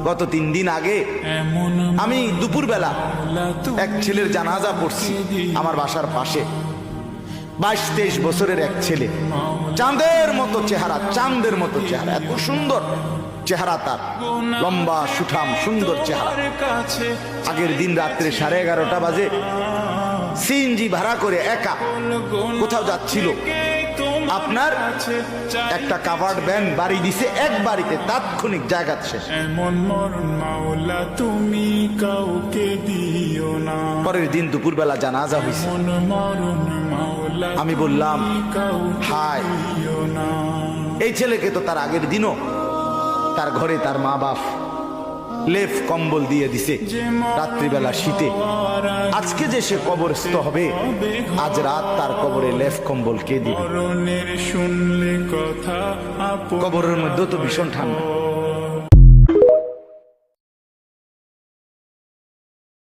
গত 3 দিন আগে আমি দুপুরবেলা এক ছেলের জানাজা পড়ছি আমার বাসার পাশে। 22-23 বছরের এক ছেলে, চাঁদের মতো চেহারা, চাঁদের মতো চেহারা, এত সুন্দর চেহারা তার, লম্বা সুঠাম সুন্দর চেহারা। আগের দিন রাত্রে 11:30 বাজে সিএনজি ভাড়া করে একা কোথাও যাচ্ছিল। আপনার একটা কাভার্ড ভ্যান বাড়ি দিছে, এক বাড়িতে তাৎক্ষণিক জায়গা শেষ। পরের দিন দুপুরবেলা জানাজা হয়েছে। আমি বললাম, হায়, এই ছেলেকে তো তার আগের দিনও তার ঘরে তার মা বাপ লেফ কম্বল দিয়ে দিছে রাত্রিবেলা শীতে। আজকে যে সে কবরস্থ হবে, আজ রাত তার কবরে লেফ কম্বল কে দিবে? কবরের মধ্যে তো ভীষণ ঠান্ডা।